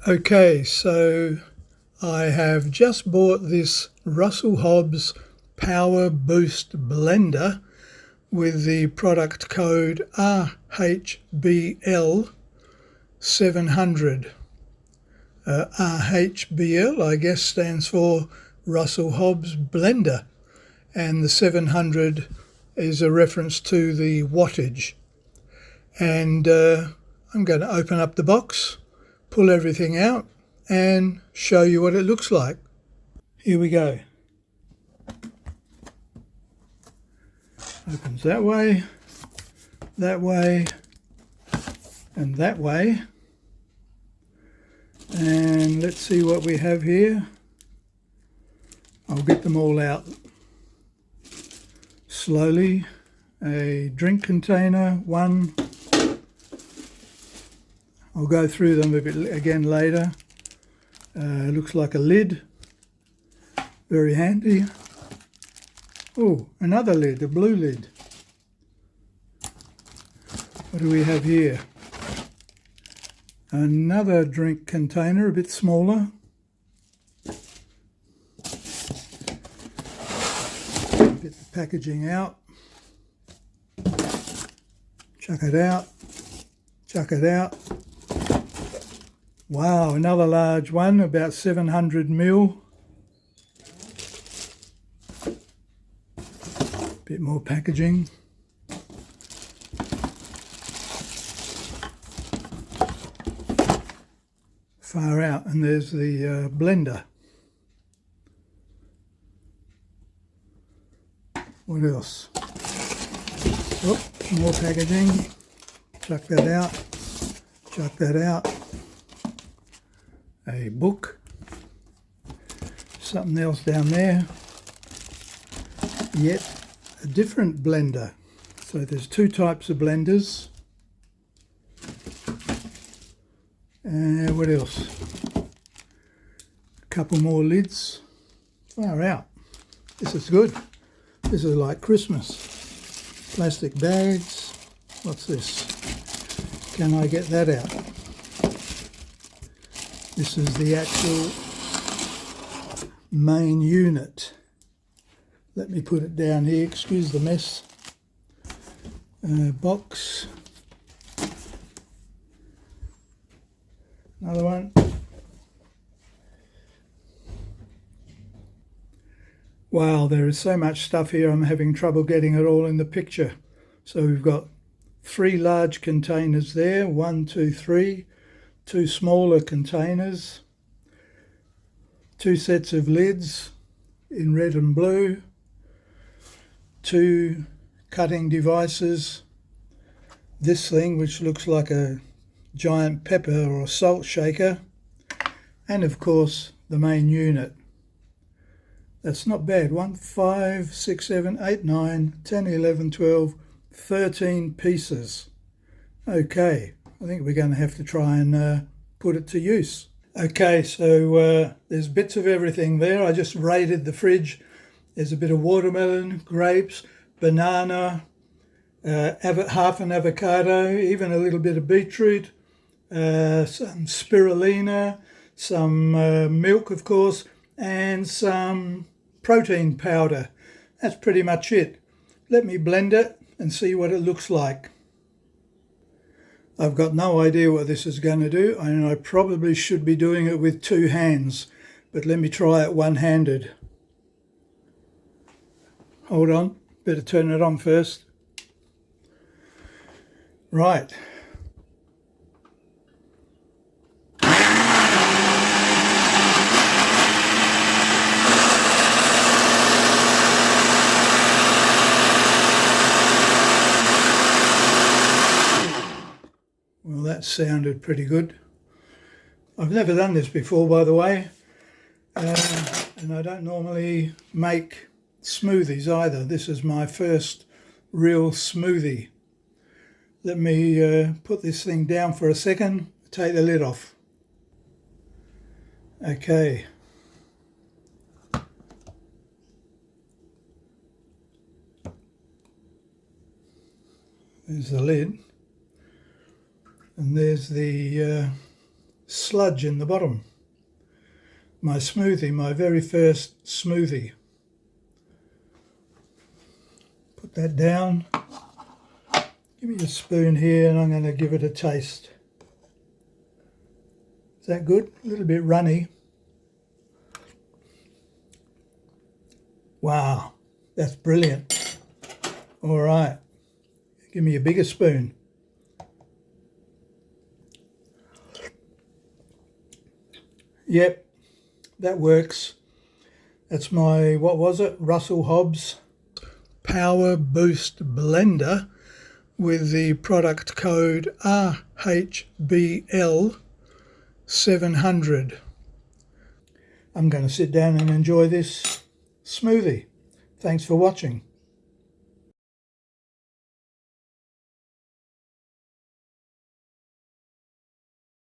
Okay, so I have just bought this Russell Hobbs Power Boost blender with the product code RHBL700. RHBL, I guess, stands for Russell Hobbs blender, and the 700 is a reference to the wattage. And I'm going to open up the box, pull everything out and show you what it looks like. Here we go. Opens that way, and that way. And let's see what we have here. I'll get them all out slowly. A drink container, one. I'll go through them a bit again later. Looks like a lid, very handy. Oh, another lid, a blue lid. What do we have here? Another drink container, a bit smaller. Get the packaging out. Chuck it out. Chuck it out. Wow, another large one, about 700 ml. Bit more packaging. Far out, and there's the blender. What else? Oh, more packaging. Chuck that out. Chuck that out. A book. Something else down there. Yet a different blender. So there's two types of blenders. And what else? A couple more lids. Far out. This is good. This is like Christmas. Plastic bags. What's this? Can I get that out? This is the actual main unit. Let me put it down here. Excuse the mess. Box. Another one. Wow, there is so much stuff here. I'm having trouble getting it all in the picture. So we've got 3 large containers there. 1, 2, 3. 2 smaller containers. 2 sets of lids in red and blue. 2 cutting devices. This thing, which looks like a giant pepper or salt shaker, and of course the main unit. That's not bad. 1, 5, 6, 7, 8, 9, 10, 11, 12, 13 pieces. Okay, I think we're going to have to try and put it to use. Okay, so there's bits of everything there. I just raided the fridge. There's a bit of watermelon, grapes, banana, half an avocado, even a little bit of beetroot, some spirulina, some milk, of course, and some protein powder. That's pretty much it. Let me blend it and see what it looks like. I've got no idea what this is going to do, and I probably should be doing it with 2 hands, but let me try it one-handed. Hold on, better turn it on first. Right. Well, that sounded pretty good. I've never done this before, by the way, and I don't normally make smoothies either. This is my first real smoothie. Let me put this thing down for a second, take the lid off. Okay. There's the lid. And there's the sludge in the bottom. My smoothie, my very first smoothie. Put that down. Give me a spoon here and I'm going to give it a taste. Is that good? A little bit runny. Wow, that's brilliant. All right, give me a bigger spoon. Yep, that works. That's my, what was it, Russell Hobbs Power Boost Blender with the product code RHBL700. I'm going to sit down and enjoy this smoothie. Thanks for watching.